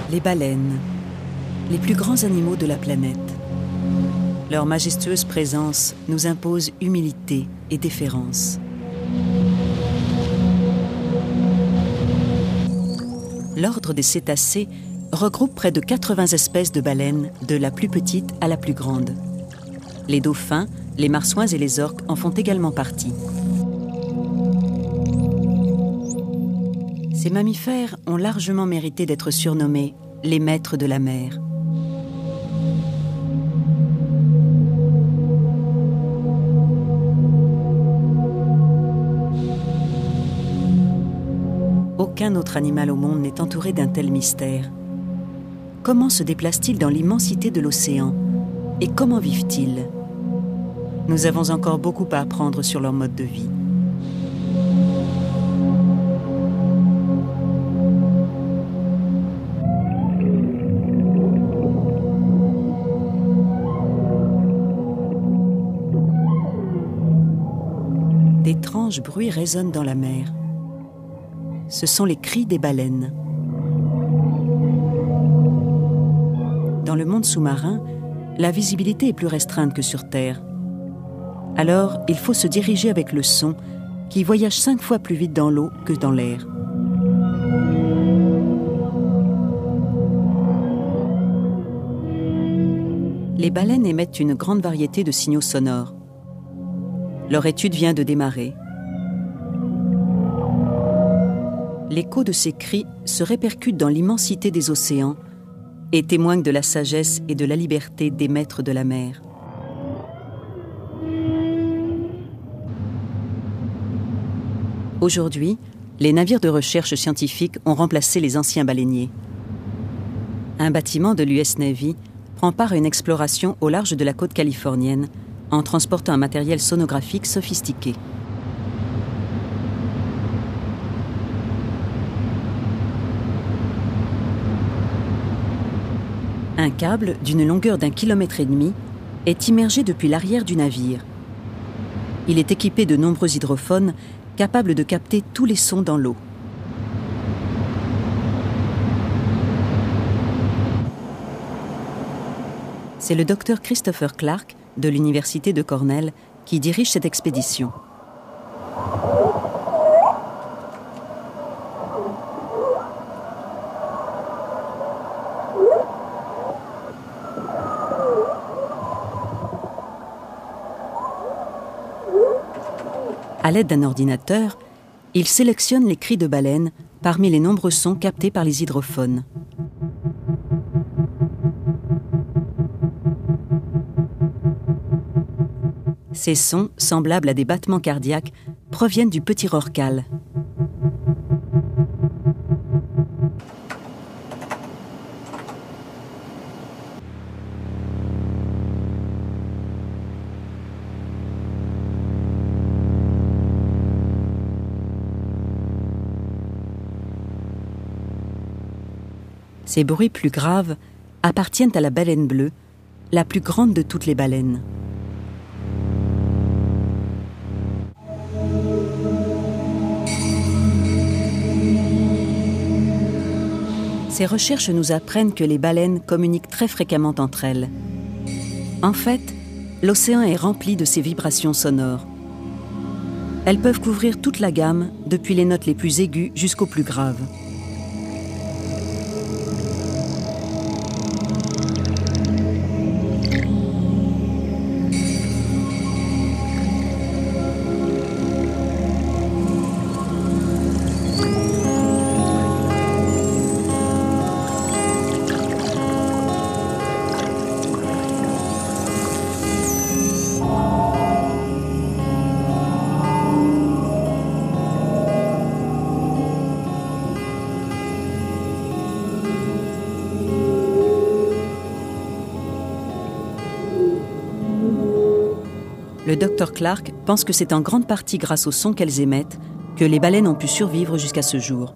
Les baleines, les plus grands animaux de la planète. Leur majestueuse présence nous impose humilité et déférence. L'ordre des cétacés regroupe près de 80 espèces de baleines, de la plus petite à la plus grande. Les dauphins, les marsouins et les orques en font également partie. Ces mammifères ont largement mérité d'être surnommés les maîtres de la mer. Aucun autre animal au monde n'est entouré d'un tel mystère. Comment se déplacent-ils dans l'immensité de l'océan? Et comment vivent-ils? Nous avons encore beaucoup à apprendre sur leur mode de vie. D'étranges bruits résonnent dans la mer. Ce sont les cris des baleines. Dans le monde sous-marin, la visibilité est plus restreinte que sur Terre. Alors, il faut se diriger avec le son qui voyage 5 fois plus vite dans l'eau que dans l'air. Les baleines émettent une grande variété de signaux sonores. Leur étude vient de démarrer. L'écho de ces cris se répercute dans l'immensité des océans et témoigne de la sagesse et de la liberté des maîtres de la mer. Aujourd'hui, les navires de recherche scientifique ont remplacé les anciens baleiniers. Un bâtiment de l'US Navy prend part à une exploration au large de la côte californienne en transportant un matériel sonographique sophistiqué. Un câble d'une longueur d'1,5 km est immergé depuis l'arrière du navire. Il est équipé de nombreux hydrophones capables de capter tous les sons dans l'eau. C'est le docteur Christopher Clark de l'université de Cornell qui dirige cette expédition. À l'aide d'un ordinateur, il sélectionne les cris de baleines parmi les nombreux sons captés par les hydrophones. Ces sons, semblables à des battements cardiaques, proviennent du petit rorqual. Ces bruits plus graves appartiennent à la baleine bleue, la plus grande de toutes les baleines. Ces recherches nous apprennent que les baleines communiquent très fréquemment entre elles. En fait, l'océan est rempli de ces vibrations sonores. Elles peuvent couvrir toute la gamme, depuis les notes les plus aiguës jusqu'aux plus graves. Le Dr Clark pense que c'est en grande partie grâce au son qu'elles émettent que les baleines ont pu survivre jusqu'à ce jour.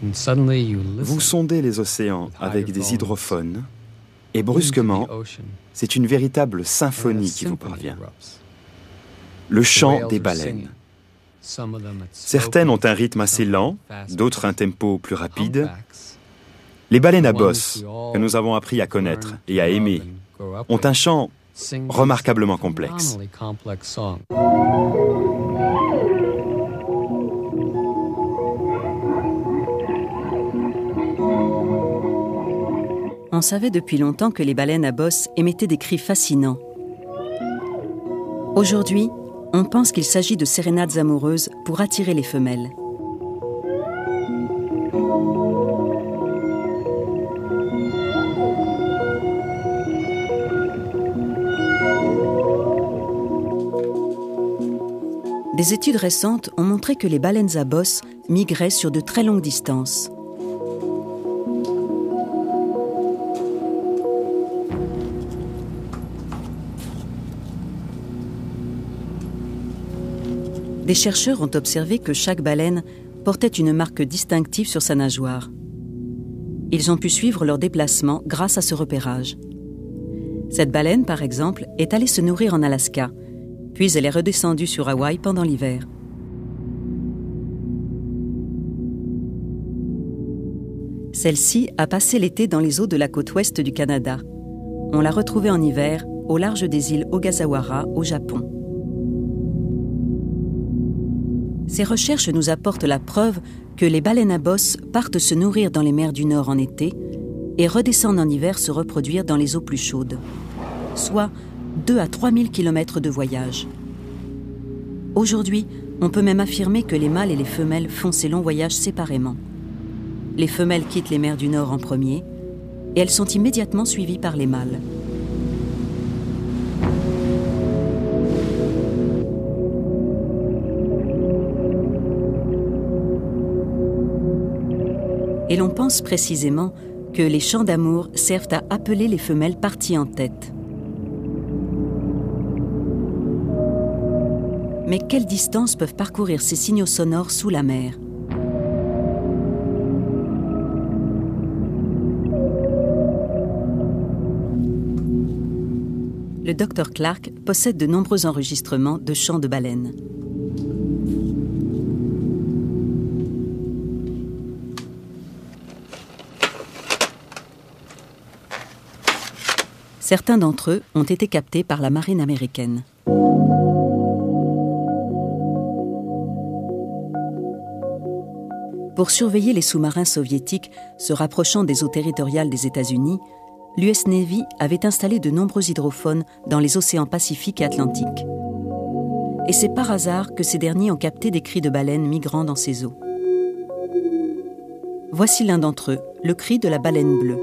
Vous sondez les océans avec des hydrophones et brusquement, c'est une véritable symphonie qui vous parvient. Le chant des baleines. Certaines ont un rythme assez lent, d'autres un tempo plus rapide. Les baleines à bosse, que nous avons appris à connaître et à aimer, ont un chant remarquablement complexe. On savait depuis longtemps que les baleines à bosse émettaient des cris fascinants. Aujourd'hui, on pense qu'il s'agit de sérénades amoureuses pour attirer les femelles. Des études récentes ont montré que les baleines à bosse migraient sur de très longues distances. Des chercheurs ont observé que chaque baleine portait une marque distinctive sur sa nageoire. Ils ont pu suivre leur déplacement grâce à ce repérage. Cette baleine, par exemple, est allée se nourrir en Alaska, puis elle est redescendue sur Hawaï pendant l'hiver. Celle-ci a passé l'été dans les eaux de la côte ouest du Canada. On l'a retrouvée en hiver au large des îles Ogasawara, au Japon. Ces recherches nous apportent la preuve que les baleines à bosse partent se nourrir dans les mers du Nord en été et redescendent en hiver se reproduire dans les eaux plus chaudes, soit 2 à 3 000 km de voyage. Aujourd'hui, on peut même affirmer que les mâles et les femelles font ces longs voyages séparément. Les femelles quittent les mers du Nord en premier et elles sont immédiatement suivies par les mâles. Et l'on pense précisément que les chants d'amour servent à appeler les femelles parties en tête. Mais quelle distance peuvent parcourir ces signaux sonores sous la mer ? Le Dr Clark possède de nombreux enregistrements de chants de baleines. Certains d'entre eux ont été captés par la marine américaine. Pour surveiller les sous-marins soviétiques se rapprochant des eaux territoriales des États-Unis, l'US Navy avait installé de nombreux hydrophones dans les océans Pacifique et Atlantique. Et c'est par hasard que ces derniers ont capté des cris de baleines migrant dans ces eaux. Voici l'un d'entre eux, le cri de la baleine bleue.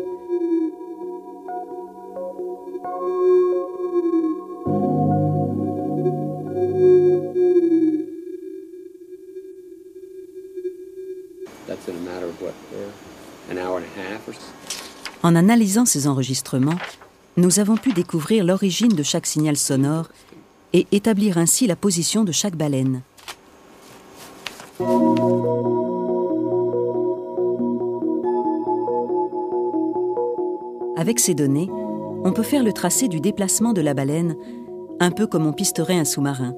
En analysant ces enregistrements, nous avons pu découvrir l'origine de chaque signal sonore et établir ainsi la position de chaque baleine. Avec ces données, on peut faire le tracé du déplacement de la baleine, un peu comme on pisterait un sous-marin.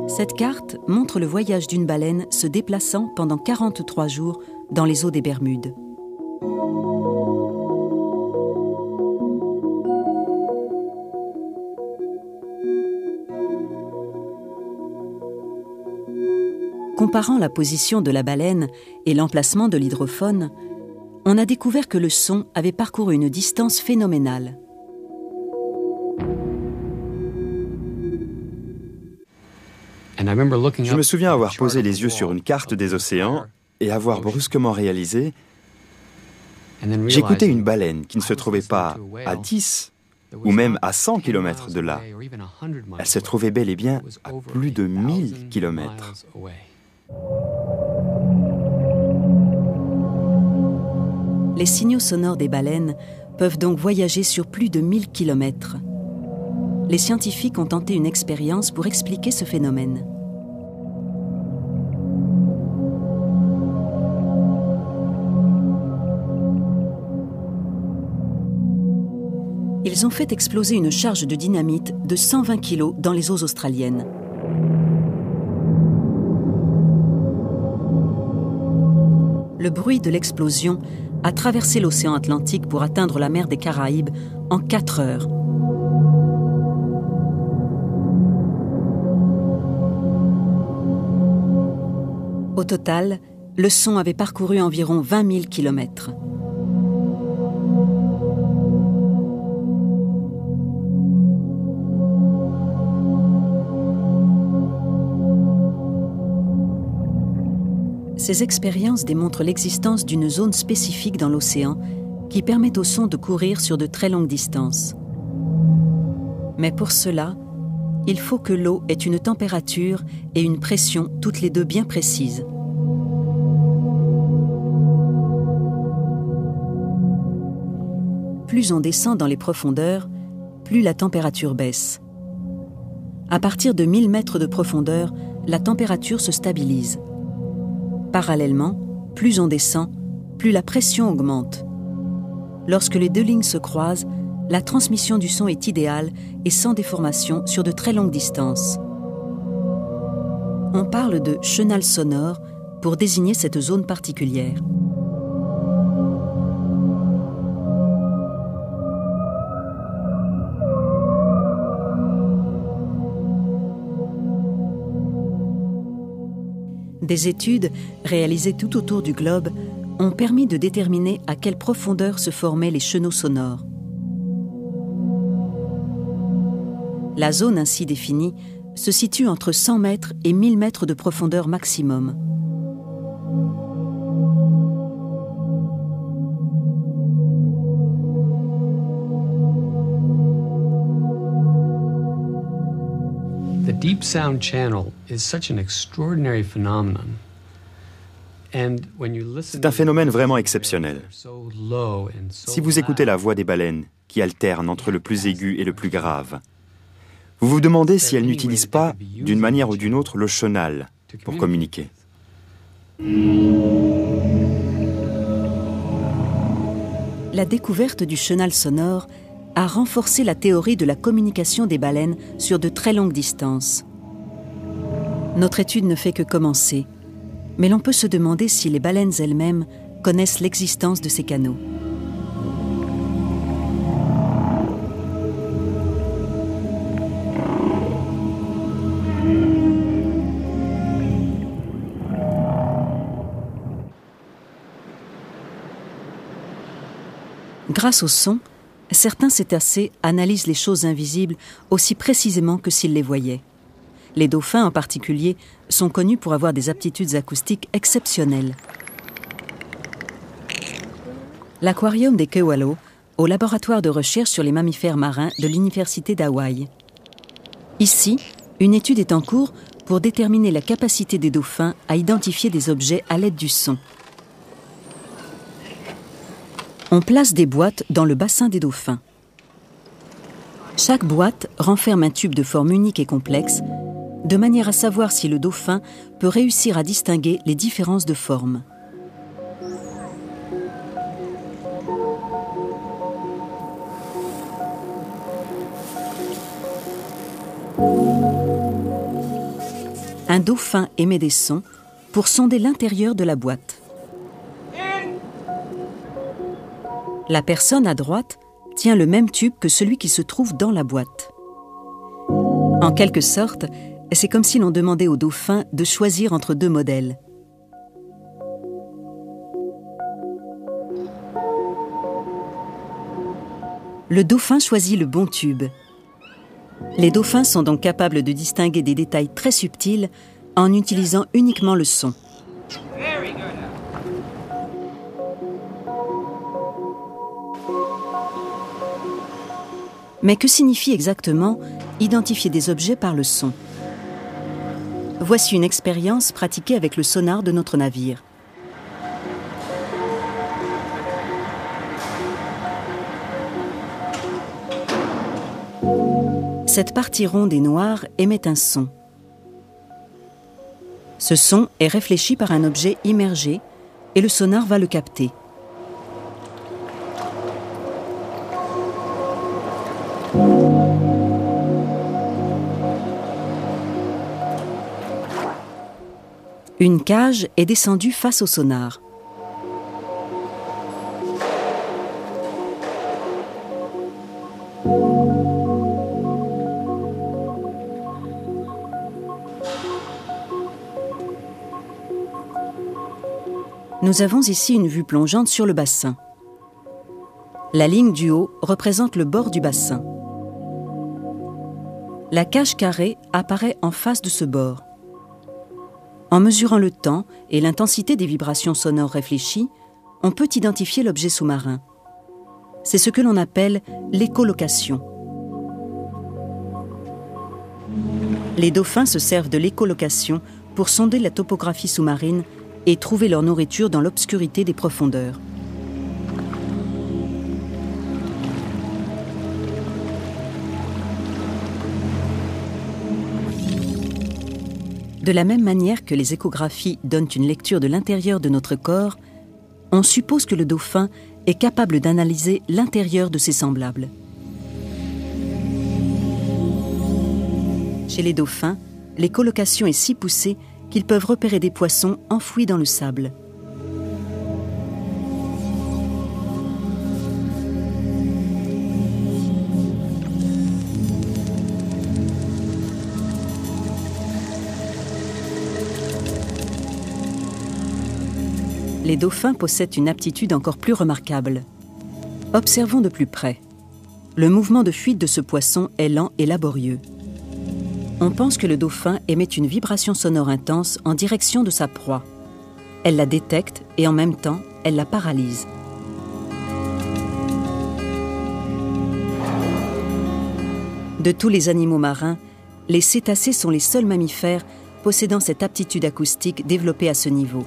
Cette carte montre le voyage d'une baleine se déplaçant pendant 43 jours dans les eaux des Bermudes. Comparant la position de la baleine et l'emplacement de l'hydrophone, on a découvert que le son avait parcouru une distance phénoménale. Je me souviens avoir posé les yeux sur une carte des océans et avoir brusquement réalisé j'écoutais une baleine qui ne se trouvait pas à 10 ou même à 100 km de là. Elle se trouvait bel et bien à plus de 1000 km. Les signaux sonores des baleines peuvent donc voyager sur plus de 1000 km. Les scientifiques ont tenté une expérience pour expliquer ce phénomène. Ils ont fait exploser une charge de dynamite de 120 kg dans les eaux australiennes. Le bruit de l'explosion a traversé l'océan Atlantique pour atteindre la mer des Caraïbes en 4 heures. Au total, le son avait parcouru environ 20 000 kilomètres. Ces expériences démontrent l'existence d'une zone spécifique dans l'océan qui permet au son de courir sur de très longues distances. Mais pour cela, il faut que l'eau ait une température et une pression toutes les deux bien précises. Plus on descend dans les profondeurs, plus la température baisse. À partir de 1000 mètres de profondeur, la température se stabilise. Parallèlement, plus on descend, plus la pression augmente. Lorsque les deux lignes se croisent, la transmission du son est idéale et sans déformation sur de très longues distances. On parle de chenal sonore pour désigner cette zone particulière. Des études réalisées tout autour du globe ont permis de déterminer à quelle profondeur se formaient les chenaux sonores. La zone ainsi définie se situe entre 100 mètres et 1000 mètres de profondeur maximum. The Deep Sound Channel is such an extraordinary phenomenon. C'est un phénomène vraiment exceptionnel. Si vous écoutez la voix des baleines, qui alterne entre le plus aigu et le plus grave, vous vous demandez si elles n'utilisent pas, d'une manière ou d'une autre, le chenal pour communiquer. La découverte du chenal sonore a renforcé la théorie de la communication des baleines sur de très longues distances. Notre étude ne fait que commencer, mais l'on peut se demander si les baleines elles-mêmes connaissent l'existence de ces canaux. Grâce au son, certains cétacés analysent les choses invisibles aussi précisément que s'ils les voyaient. Les dauphins en particulier sont connus pour avoir des aptitudes acoustiques exceptionnelles. L'aquarium des Kewalo, au laboratoire de recherche sur les mammifères marins de l'Université d'Hawaï. Ici, une étude est en cours pour déterminer la capacité des dauphins à identifier des objets à l'aide du son. On place des boîtes dans le bassin des dauphins. Chaque boîte renferme un tube de forme unique et complexe, de manière à savoir si le dauphin peut réussir à distinguer les différences de forme. Un dauphin émet des sons pour sonder l'intérieur de la boîte. La personne à droite tient le même tube que celui qui se trouve dans la boîte. En quelque sorte, c'est comme si l'on demandait au dauphin de choisir entre deux modèles. Le dauphin choisit le bon tube. Les dauphins sont donc capables de distinguer des détails très subtils en utilisant uniquement le son. Mais que signifie exactement identifier des objets par le son ? Voici une expérience pratiquée avec le sonar de notre navire. Cette partie ronde et noire émet un son. Ce son est réfléchi par un objet immergé et le sonar va le capter. Une cage est descendue face au sonar. Nous avons ici une vue plongeante sur le bassin. La ligne du haut représente le bord du bassin. La cage carrée apparaît en face de ce bord. En mesurant le temps et l'intensité des vibrations sonores réfléchies, on peut identifier l'objet sous-marin. C'est ce que l'on appelle l'écholocation. Les dauphins se servent de l'écholocation pour sonder la topographie sous-marine et trouver leur nourriture dans l'obscurité des profondeurs. De la même manière que les échographies donnent une lecture de l'intérieur de notre corps, on suppose que le dauphin est capable d'analyser l'intérieur de ses semblables. Chez les dauphins, l'écholocation est si poussée qu'ils peuvent repérer des poissons enfouis dans le sable. Les dauphins possèdent une aptitude encore plus remarquable. Observons de plus près. Le mouvement de fuite de ce poisson est lent et laborieux. On pense que le dauphin émet une vibration sonore intense en direction de sa proie. Elle la détecte et en même temps, elle la paralyse. De tous les animaux marins, les cétacés sont les seuls mammifères possédant cette aptitude acoustique développée à ce niveau.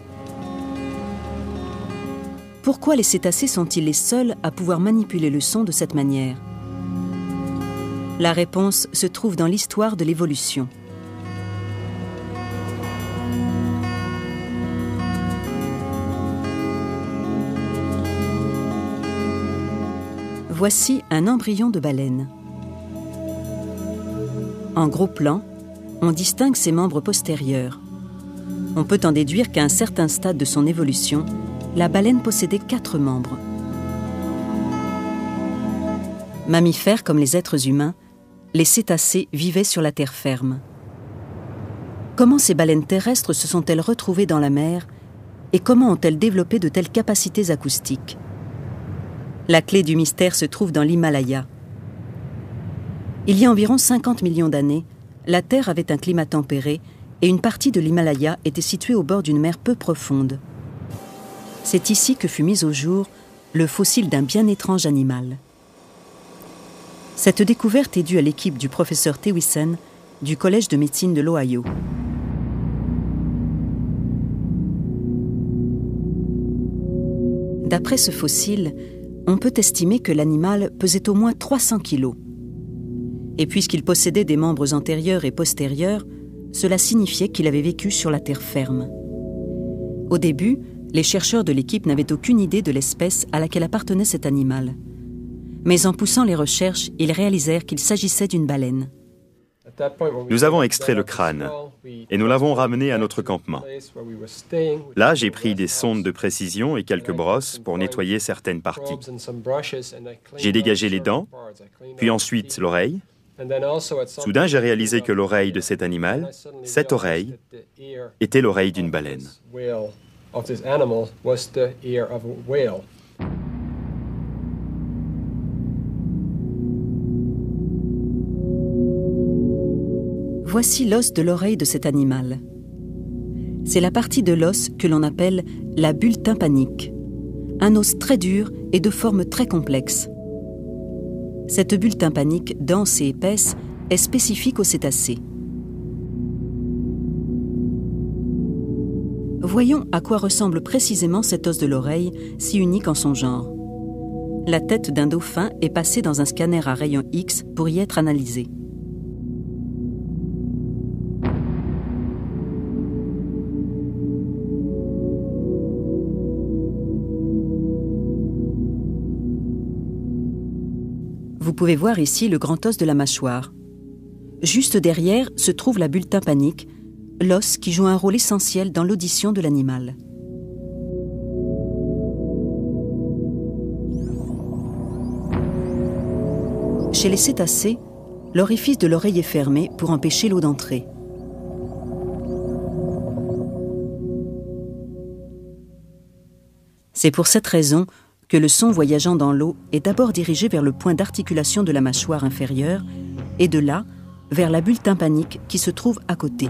Pourquoi les cétacés sont-ils les seuls à pouvoir manipuler le son de cette manière ? La réponse se trouve dans l'histoire de l'évolution. Voici un embryon de baleine. En gros plan, on distingue ses membres postérieurs. On peut en déduire qu'à un certain stade de son évolution, la baleine possédait 4 membres. Mammifères comme les êtres humains, les cétacés vivaient sur la terre ferme. Comment ces baleines terrestres se sont-elles retrouvées dans la mer et comment ont-elles développé de telles capacités acoustiques ? La clé du mystère se trouve dans l'Himalaya. Il y a environ 50 millions d'années, la Terre avait un climat tempéré et une partie de l'Himalaya était située au bord d'une mer peu profonde. C'est ici que fut mis au jour le fossile d'un bien étrange animal. Cette découverte est due à l'équipe du professeur Thewissen du Collège de médecine de l'Ohio. D'après ce fossile, on peut estimer que l'animal pesait au moins 300 kilos. Et puisqu'il possédait des membres antérieurs et postérieurs, cela signifiait qu'il avait vécu sur la terre ferme. Au début, les chercheurs de l'équipe n'avaient aucune idée de l'espèce à laquelle appartenait cet animal. Mais en poussant les recherches, ils réalisèrent qu'il s'agissait d'une baleine. Nous avons extrait le crâne et nous l'avons ramené à notre campement. Là, j'ai pris des sondes de précision et quelques brosses pour nettoyer certaines parties. J'ai dégagé les dents, puis ensuite l'oreille. Soudain, j'ai réalisé que l'oreille de cet animal, cette oreille, était l'oreille d'une baleine. Voici l'os de l'oreille de cet animal. C'est la partie de l'os que l'on appelle la bulle tympanique, un os très dur et de forme très complexe. Cette bulle tympanique, dense et épaisse, est spécifique aux cétacés. Voyons à quoi ressemble précisément cet os de l'oreille, si unique en son genre. La tête d'un dauphin est passée dans un scanner à rayon X pour y être analysée. Vous pouvez voir ici le grand os de la mâchoire. Juste derrière se trouve la bulle tympanique, l'os qui joue un rôle essentiel dans l'audition de l'animal. Chez les cétacés, l'orifice de l'oreille est fermé pour empêcher l'eau d'entrer. C'est pour cette raison que le son voyageant dans l'eau est d'abord dirigé vers le point d'articulation de la mâchoire inférieure et de là vers la bulle tympanique qui se trouve à côté.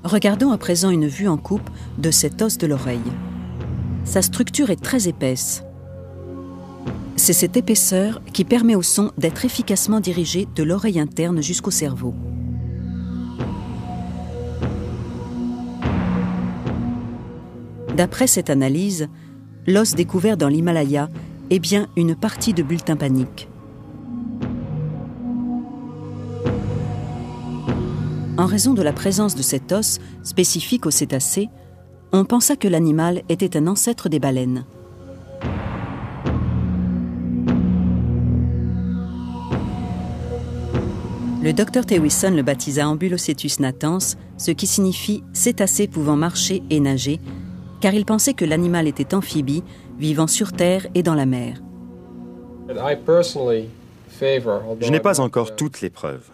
Regardons à présent une vue en coupe de cet os de l'oreille. Sa structure est très épaisse. C'est cette épaisseur qui permet au son d'être efficacement dirigé de l'oreille interne jusqu'au cerveau. D'après cette analyse, l'os découvert dans l'Himalaya est bien une partie de bulle tympanique. En raison de la présence de cet os spécifique aux cétacés, on pensa que l'animal était un ancêtre des baleines. Le docteur Thewissen le baptisa Ambulocetus natans, ce qui signifie cétacé pouvant marcher et nager, car il pensait que l'animal était amphibie, vivant sur terre et dans la mer. Je n'ai pas encore toutes les preuves.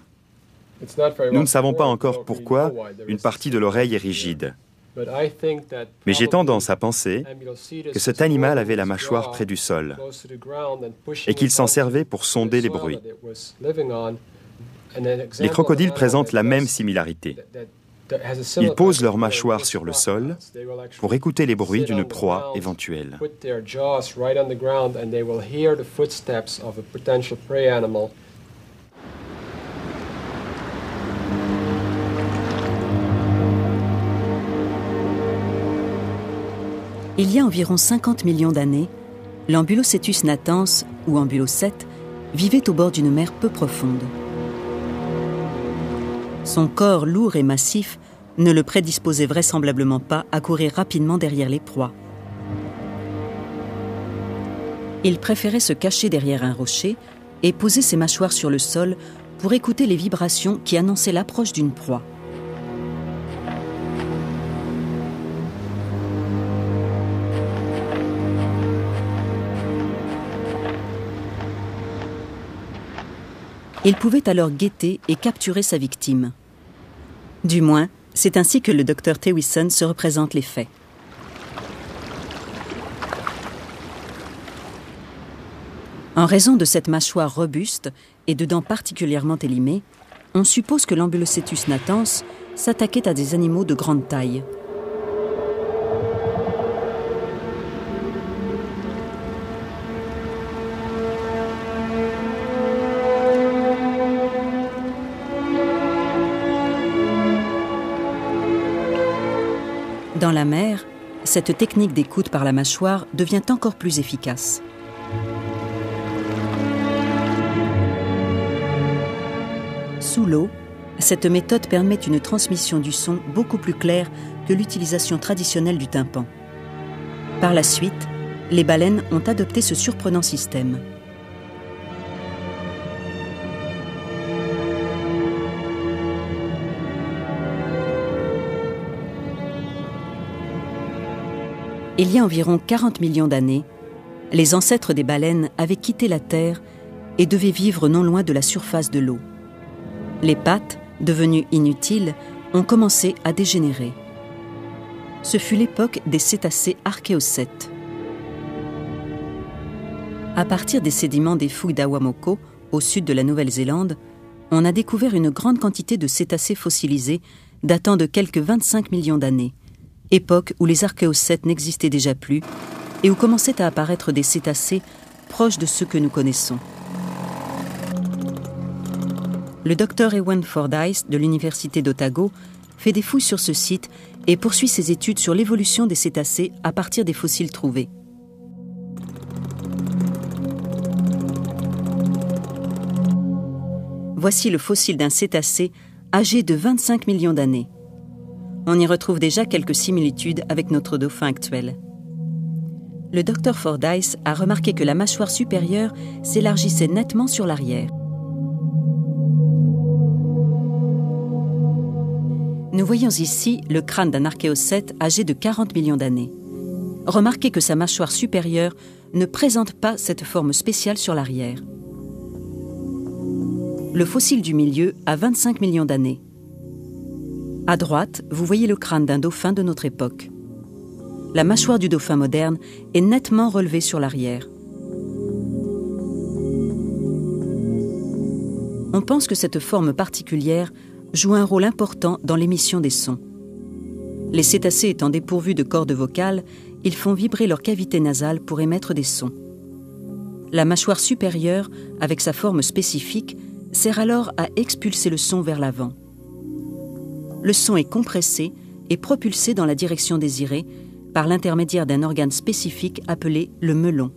Nous ne savons pas encore pourquoi une partie de l'oreille est rigide. Mais j'ai tendance à penser que cet animal avait la mâchoire près du sol et qu'il s'en servait pour sonder les bruits. Les crocodiles présentent la même similarité. Ils posent leur mâchoire sur le sol pour écouter les bruits d'une proie éventuelle. Il y a environ 50 millions d'années, l'Ambulocetus natans, ou ambulocète, vivait au bord d'une mer peu profonde. Son corps lourd et massif ne le prédisposait vraisemblablement pas à courir rapidement derrière les proies. Il préférait se cacher derrière un rocher et poser ses mâchoires sur le sol pour écouter les vibrations qui annonçaient l'approche d'une proie. Il pouvait alors guetter et capturer sa victime. Du moins, c'est ainsi que le docteur Thewissen se représente les faits. En raison de cette mâchoire robuste et de dents particulièrement élimées, on suppose que l'Ambulocetus natans s'attaquait à des animaux de grande taille. Dans la mer, cette technique d'écoute par la mâchoire devient encore plus efficace. Sous l'eau, cette méthode permet une transmission du son beaucoup plus claire que l'utilisation traditionnelle du tympan. Par la suite, les baleines ont adopté ce surprenant système. Il y a environ 40 millions d'années, les ancêtres des baleines avaient quitté la Terre et devaient vivre non loin de la surface de l'eau. Les pattes, devenues inutiles, ont commencé à dégénérer. Ce fut l'époque des cétacés archéocètes. À partir des sédiments des fouilles d'Awamoko, au sud de la Nouvelle-Zélande, on a découvert une grande quantité de cétacés fossilisés datant de quelques 25 millions d'années, époque où les archéocètes n'existaient déjà plus et où commençaient à apparaître des cétacés proches de ceux que nous connaissons. Le docteur Ewan Fordyce de l'Université d'Otago fait des fouilles sur ce site et poursuit ses études sur l'évolution des cétacés à partir des fossiles trouvés. Voici le fossile d'un cétacé âgé de 25 millions d'années. On y retrouve déjà quelques similitudes avec notre dauphin actuel. Le docteur Fordyce a remarqué que la mâchoire supérieure s'élargissait nettement sur l'arrière. Nous voyons ici le crâne d'un archéocète âgé de 40 millions d'années. Remarquez que sa mâchoire supérieure ne présente pas cette forme spéciale sur l'arrière. Le fossile du milieu a 25 millions d'années. À droite, vous voyez le crâne d'un dauphin de notre époque. la mâchoire du dauphin moderne est nettement relevée sur l'arrière. On pense que cette forme particulière joue un rôle important dans l'émission des sons. Les cétacés étant dépourvus de cordes vocales, ils font vibrer leur cavité nasale pour émettre des sons. La mâchoire supérieure, avec sa forme spécifique, sert alors à expulser le son vers l'avant. Le son est compressé et propulsé dans la direction désirée par l'intermédiaire d'un organe spécifique appelé le melon.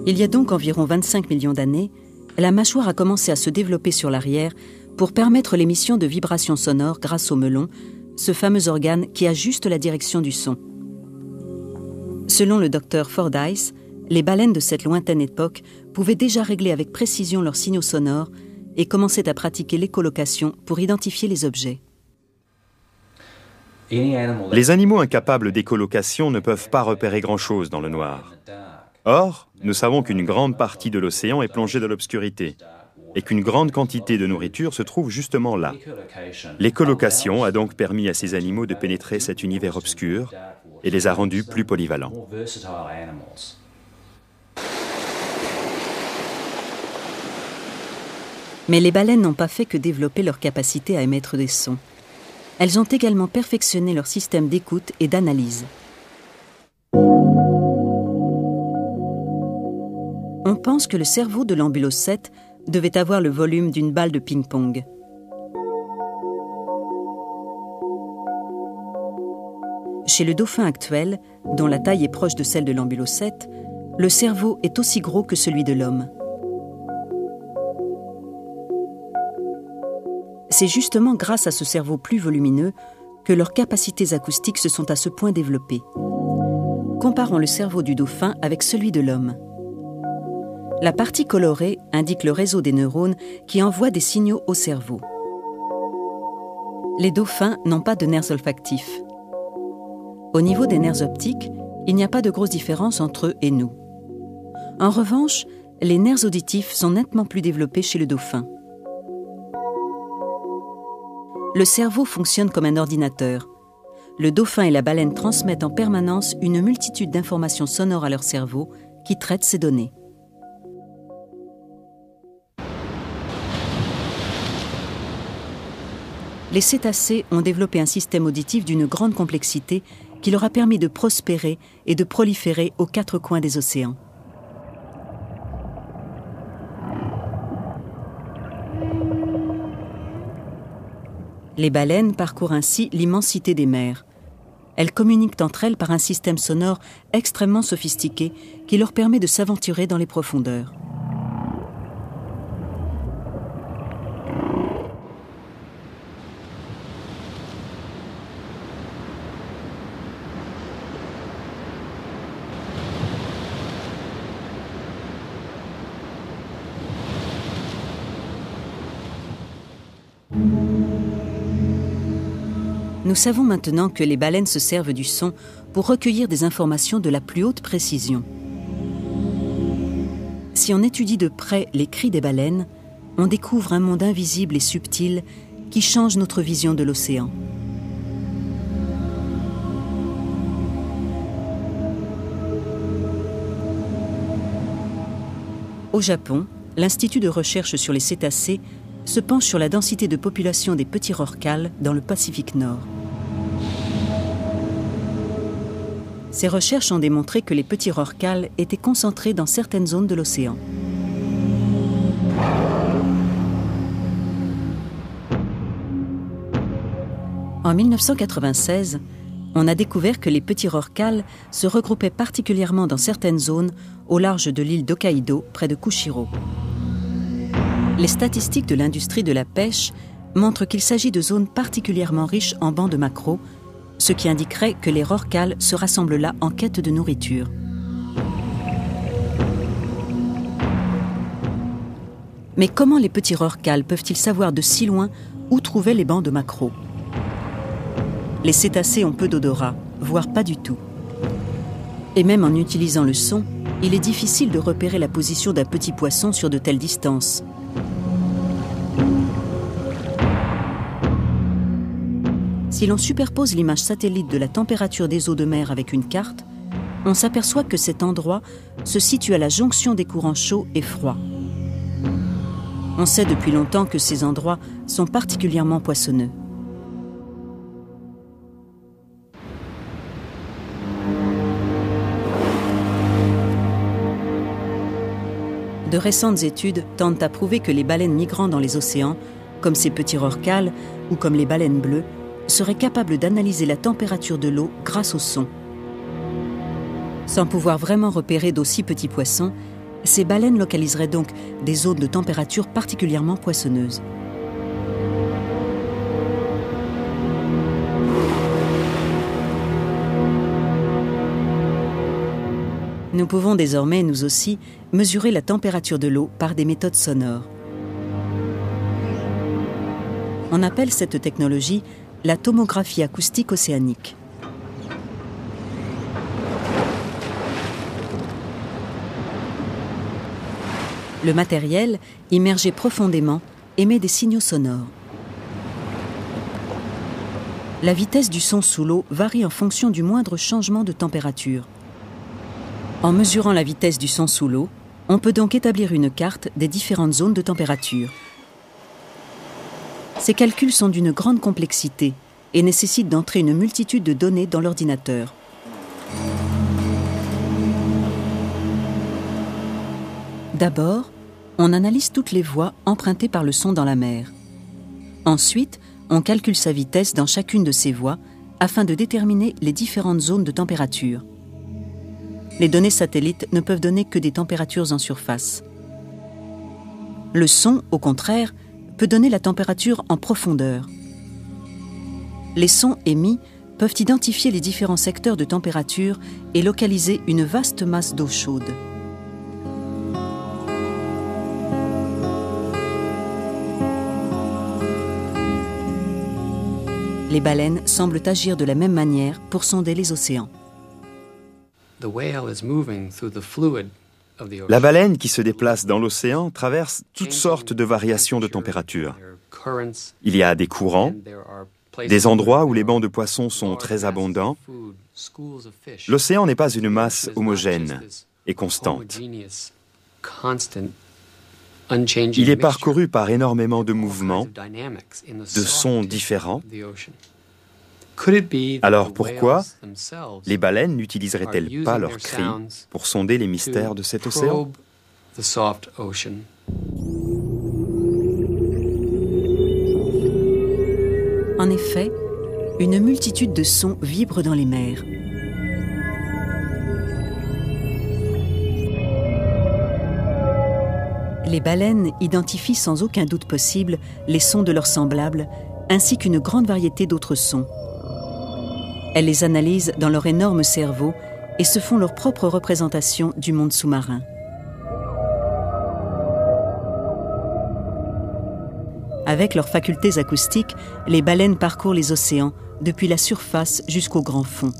Il y a donc environ 25 millions d'années, la mâchoire a commencé à se développer sur l'arrière pour permettre l'émission de vibrations sonores grâce au melon, ce fameux organe qui ajuste la direction du son. Selon le docteur Fordyce, les baleines de cette lointaine époque pouvaient déjà régler avec précision leurs signaux sonores et commençaient à pratiquer l'écholocation pour identifier les objets. Les animaux incapables d'écholocation ne peuvent pas repérer grand-chose dans le noir. Or, nous savons qu'une grande partie de l'océan est plongée dans l'obscurité et qu'une grande quantité de nourriture se trouve justement là. L'écholocation a donc permis à ces animaux de pénétrer cet univers obscur et les a rendus plus polyvalents. Mais les baleines n'ont pas fait que développer leur capacité à émettre des sons. Elles ont également perfectionné leur système d'écoute et d'analyse. On pense que le cerveau de l'ambulocète devait avoir le volume d'une balle de ping-pong. Chez le dauphin actuel, dont la taille est proche de celle de l'ambulocète, le cerveau est aussi gros que celui de l'homme. C'est justement grâce à ce cerveau plus volumineux que leurs capacités acoustiques se sont à ce point développées. Comparons le cerveau du dauphin avec celui de l'homme. La partie colorée indique le réseau des neurones qui envoient des signaux au cerveau. Les dauphins n'ont pas de nerfs olfactifs. Au niveau des nerfs optiques, il n'y a pas de grosse différence entre eux et nous. En revanche, les nerfs auditifs sont nettement plus développés chez le dauphin. Le cerveau fonctionne comme un ordinateur. Le dauphin et la baleine transmettent en permanence une multitude d'informations sonores à leur cerveau qui traitent ces données. Les cétacés ont développé un système auditif d'une grande complexité qui leur a permis de prospérer et de proliférer aux quatre coins des océans. Les baleines parcourent ainsi l'immensité des mers. Elles communiquent entre elles par un système sonore extrêmement sophistiqué qui leur permet de s'aventurer dans les profondeurs. Nous savons maintenant que les baleines se servent du son pour recueillir des informations de la plus haute précision. Si on étudie de près les cris des baleines, on découvre un monde invisible et subtil qui change notre vision de l'océan. Au Japon, l'Institut de recherche sur les cétacés se penche sur la densité de population des petits rorquals dans le Pacifique Nord. Ces recherches ont démontré que les petits rorquals étaient concentrés dans certaines zones de l'océan. En 1996, on a découvert que les petits rorquals se regroupaient particulièrement dans certaines zones au large de l'île d'Hokkaido, près de Kushiro. Les statistiques de l'industrie de la pêche montrent qu'il s'agit de zones particulièrement riches en bancs de maquereaux, ce qui indiquerait que les rorquals se rassemblent là en quête de nourriture. Mais comment les petits rorquals peuvent-ils savoir de si loin où trouvaient les bancs de maquereaux ? Les cétacés ont peu d'odorat, voire pas du tout. Et même en utilisant le son, il est difficile de repérer la position d'un petit poisson sur de telles distances. Si l'on superpose l'image satellite de la température des eaux de mer avec une carte, on s'aperçoit que cet endroit se situe à la jonction des courants chauds et froids. On sait depuis longtemps que ces endroits sont particulièrement poissonneux. De récentes études tentent à prouver que les baleines migrant dans les océans, comme ces petits rorquals ou comme les baleines bleues, seraient capables d'analyser la température de l'eau grâce au son. Sans pouvoir vraiment repérer d'aussi petits poissons, ces baleines localiseraient donc des zones de température particulièrement poissonneuses. Nous pouvons désormais, nous aussi, mesurer la température de l'eau par des méthodes sonores. On appelle cette technologie la tomographie acoustique océanique. Le matériel, immergé profondément, émet des signaux sonores. La vitesse du son sous l'eau varie en fonction du moindre changement de température. En mesurant la vitesse du son sous l'eau, on peut donc établir une carte des différentes zones de température. Ces calculs sont d'une grande complexité et nécessitent d'entrer une multitude de données dans l'ordinateur. D'abord, on analyse toutes les voies empruntées par le son dans la mer. Ensuite, on calcule sa vitesse dans chacune de ces voies afin de déterminer les différentes zones de température. Les données satellites ne peuvent donner que des températures en surface. Le son, au contraire, peut donner la température en profondeur. Les sons émis peuvent identifier les différents secteurs de température et localiser une vaste masse d'eau chaude. Les baleines semblent agir de la même manière pour sonder les océans. La baleine qui se déplace dans l'océan traverse toutes sortes de variations de température. Il y a des courants, des endroits où les bancs de poissons sont très abondants. L'océan n'est pas une masse homogène et constante. Il est parcouru par énormément de mouvements, de sons différents. Alors pourquoi les baleines n'utiliseraient-elles pas leurs cris pour sonder les mystères de cet océan ? En effet, une multitude de sons vibre dans les mers. Les baleines identifient sans aucun doute possible les sons de leurs semblables, ainsi qu'une grande variété d'autres sons. Elles les analysent dans leur énorme cerveau et se font leur propre représentation du monde sous-marin. Avec leurs facultés acoustiques, les baleines parcourent les océans, depuis la surface jusqu'au grand fond.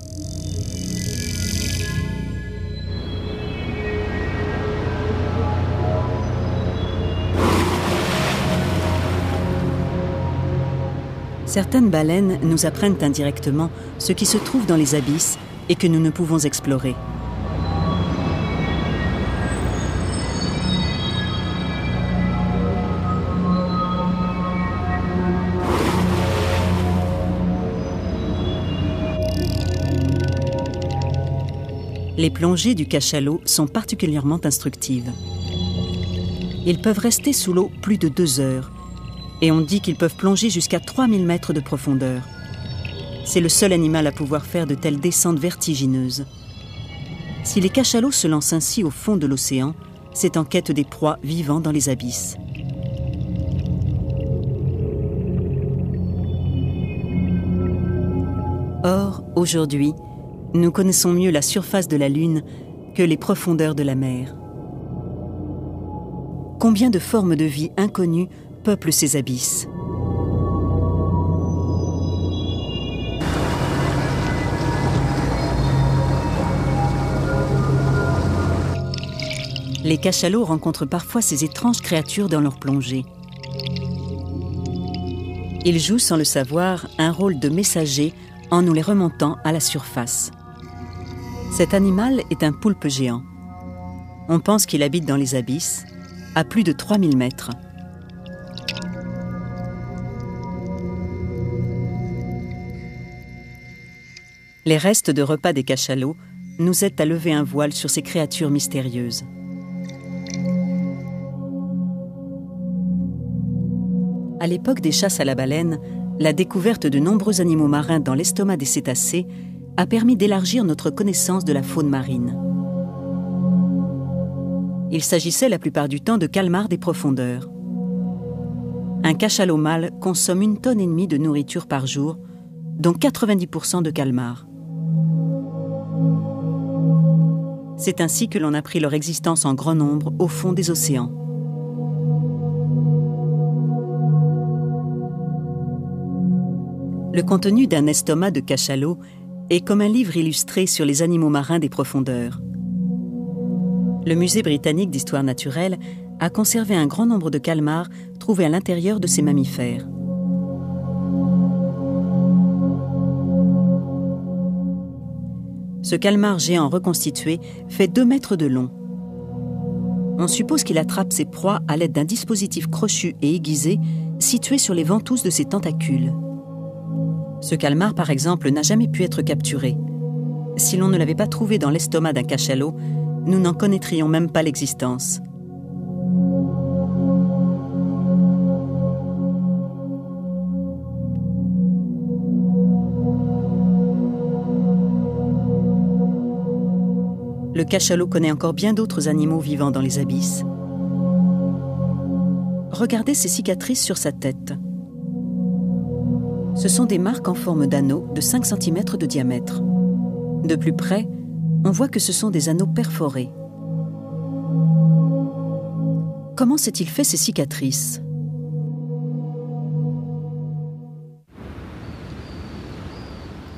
Certaines baleines nous apprennent indirectement ce qui se trouve dans les abysses et que nous ne pouvons explorer. Les plongées du cachalot sont particulièrement instructives. Ils peuvent rester sous l'eau plus de 2 heures. Et on dit qu'ils peuvent plonger jusqu'à 3000 mètres de profondeur. C'est le seul animal à pouvoir faire de telles descentes vertigineuses. Si les cachalots se lancent ainsi au fond de l'océan, c'est en quête des proies vivant dans les abysses. Or, aujourd'hui, nous connaissons mieux la surface de la Lune que les profondeurs de la mer. Combien de formes de vie inconnues peuplent ces abysses? Les cachalots rencontrent parfois ces étranges créatures dans leur plongée. Ils jouent sans le savoir un rôle de messager en nous les remontant à la surface. Cet animal est un poulpe géant. On pense qu'il habite dans les abysses, à plus de 3000 mètres. Les restes de repas des cachalots nous aident à lever un voile sur ces créatures mystérieuses. À l'époque des chasses à la baleine, la découverte de nombreux animaux marins dans l'estomac des cétacés a permis d'élargir notre connaissance de la faune marine. Il s'agissait la plupart du temps de calmars des profondeurs. Un cachalot mâle consomme 1,5 tonnes de nourriture par jour, dont 90% de calmars. C'est ainsi que l'on apprit leur existence en grand nombre au fond des océans. Le contenu d'un estomac de cachalot est comme un livre illustré sur les animaux marins des profondeurs. Le Musée britannique d'histoire naturelle a conservé un grand nombre de calmars trouvés à l'intérieur de ces mammifères. Ce calmar géant reconstitué fait 2 mètres de long. On suppose qu'il attrape ses proies à l'aide d'un dispositif crochu et aiguisé situé sur les ventouses de ses tentacules. Ce calmar, par exemple, n'a jamais pu être capturé. Si l'on ne l'avait pas trouvé dans l'estomac d'un cachalot, nous n'en connaîtrions même pas l'existence. Le cachalot connaît encore bien d'autres animaux vivant dans les abysses. Regardez ces cicatrices sur sa tête. Ce sont des marques en forme d'anneaux de 5 cm de diamètre. De plus près, on voit que ce sont des anneaux perforés. Comment s'est-il fait ces cicatrices ?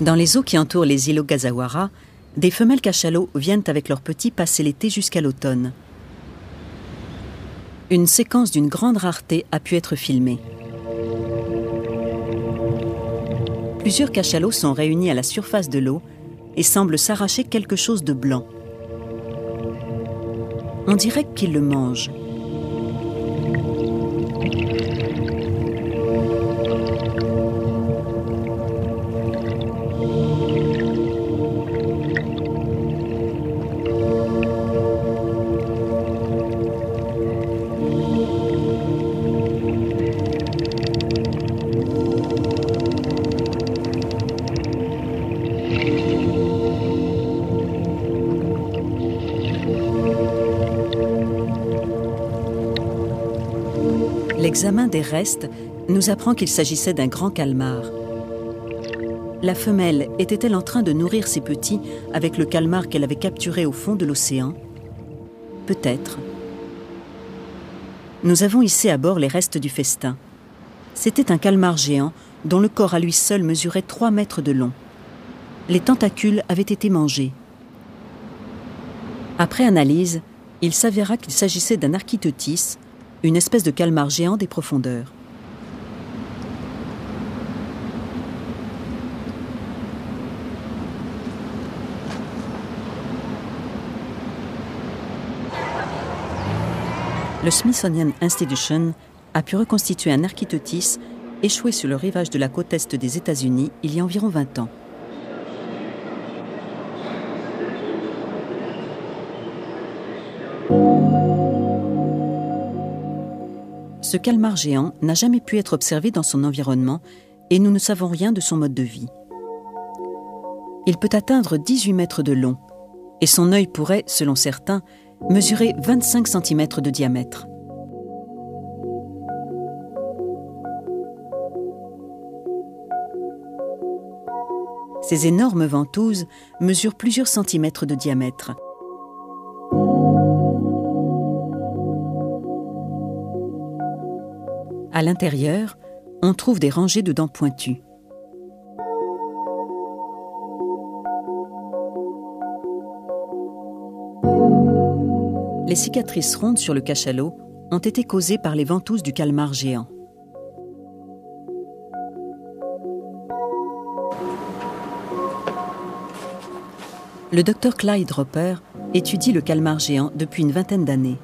Dans les eaux qui entourent les îles Ogasawara, des femelles cachalots viennent avec leurs petits passer l'été jusqu'à l'automne. Une séquence d'une grande rareté a pu être filmée. Plusieurs cachalots sont réunis à la surface de l'eau et semblent s'arracher quelque chose de blanc. On dirait qu'ils le mangent. L'examen des restes nous apprend qu'il s'agissait d'un grand calmar. La femelle était-elle en train de nourrir ses petits avec le calmar qu'elle avait capturé au fond de l'océan ? Peut-être. Nous avons hissé à bord les restes du festin. C'était un calmar géant dont le corps à lui seul mesurait 3 mètres de long. Les tentacules avaient été mangés. Après analyse, il s'avéra qu'il s'agissait d'un Architeuthis, une espèce de calmar géant des profondeurs. Le Smithsonian Institution a pu reconstituer un Architeuthis échoué sur le rivage de la côte est des États-Unis il y a environ 20 ans. Ce calmar géant n'a jamais pu être observé dans son environnement et nous ne savons rien de son mode de vie. Il peut atteindre 18 mètres de long et son œil pourrait, selon certains, mesurer 25 cm de diamètre. Ces énormes ventouses mesurent plusieurs centimètres de diamètre. À l'intérieur, on trouve des rangées de dents pointues. Les cicatrices rondes sur le cachalot ont été causées par les ventouses du calmar géant. Le docteur Clyde Roper étudie le calmar géant depuis une vingtaine d'années.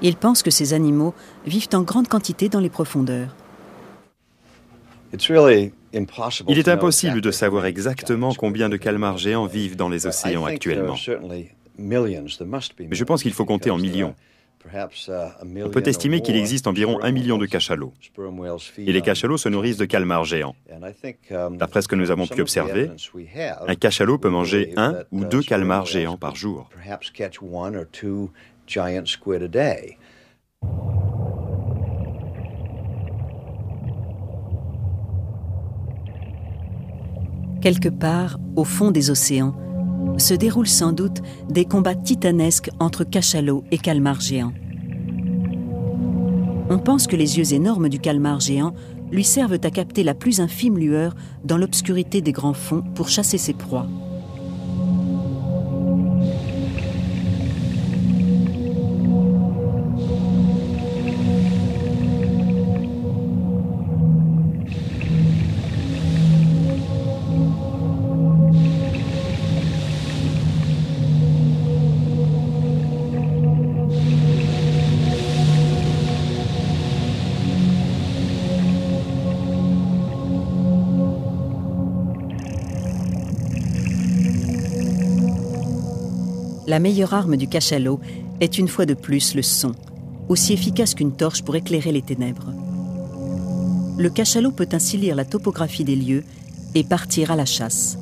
Il pense que ces animaux vivent en grande quantité dans les profondeurs. Il est impossible de savoir exactement combien de calmars géants vivent dans les océans actuellement. Mais je pense qu'il faut compter en millions. On peut estimer qu'il existe environ 1 million de cachalots. Et les cachalots se nourrissent de calmars géants. D'après ce que nous avons pu observer, un cachalot peut manger 1 ou 2 calmars géants par jour. Quelque part, au fond des océans, se déroulent sans doute des combats titanesques entre cachalots et calmars géants. On pense que les yeux énormes du calmar géant lui servent à capter la plus infime lueur dans l'obscurité des grands fonds pour chasser ses proies. La meilleure arme du cachalot est une fois de plus le son, aussi efficace qu'une torche pour éclairer les ténèbres. Le cachalot peut ainsi lire la topographie des lieux et partir à la chasse.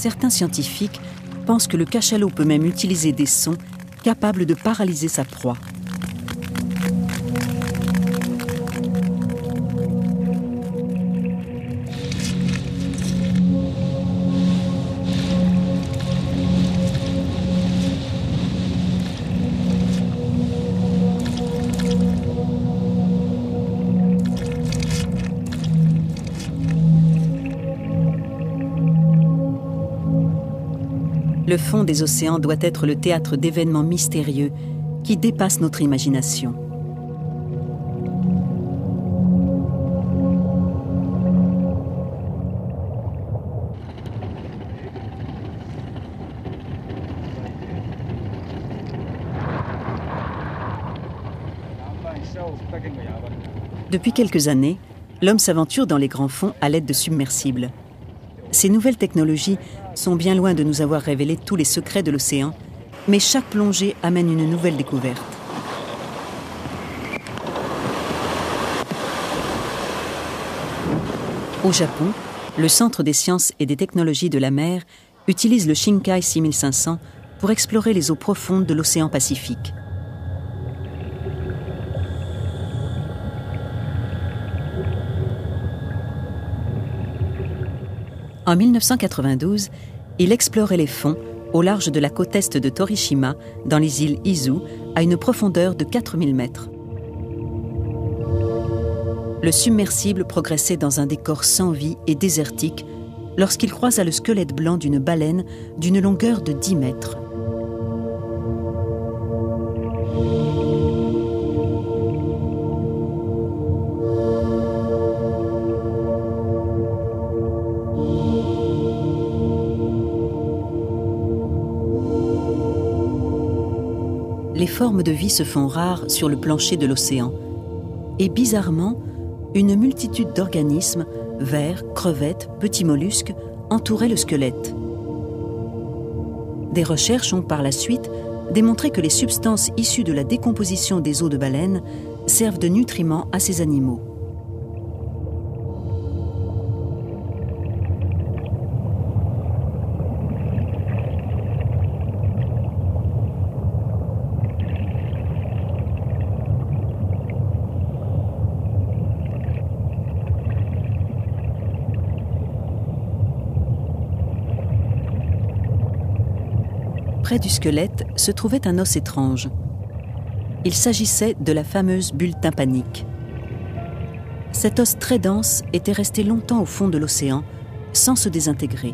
Certains scientifiques pensent que le cachalot peut même utiliser des sons capables de paralyser sa proie. Le fond des océans doit être le théâtre d'événements mystérieux qui dépassent notre imagination. Depuis quelques années, l'homme s'aventure dans les grands fonds à l'aide de submersibles. Ces nouvelles technologies sont bien loin de nous avoir révélé tous les secrets de l'océan, mais chaque plongée amène une nouvelle découverte. Au Japon, le Centre des sciences et des technologies de la mer utilise le Shinkai 6500 pour explorer les eaux profondes de l'océan Pacifique. En 1992, il explorait les fonds au large de la côte est de Torishima, dans les îles Izu, à une profondeur de 4000 mètres. Le submersible progressait dans un décor sans vie et désertique lorsqu'il croisa le squelette blanc d'une baleine d'une longueur de 10 mètres. Les formes de vie se font rares sur le plancher de l'océan. Et bizarrement, une multitude d'organismes, vers, crevettes, petits mollusques, entouraient le squelette. Des recherches ont par la suite démontré que les substances issues de la décomposition des os de baleine servent de nutriments à ces animaux. Près du squelette se trouvait un os étrange. Il s'agissait de la fameuse bulle tympanique. Cet os très dense était resté longtemps au fond de l'océan, sans se désintégrer.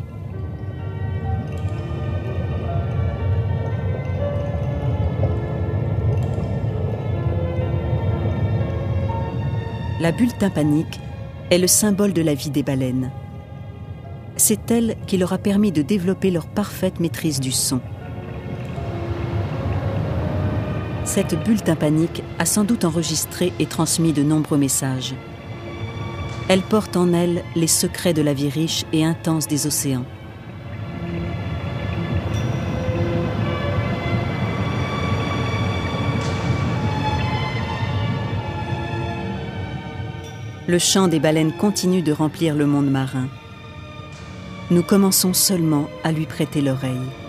La bulle tympanique est le symbole de la vie des baleines. C'est elle qui leur a permis de développer leur parfaite maîtrise du son. Cette bulle tympanique a sans doute enregistré et transmis de nombreux messages. Elle porte en elle les secrets de la vie riche et intense des océans. Le chant des baleines continue de remplir le monde marin. Nous commençons seulement à lui prêter l'oreille.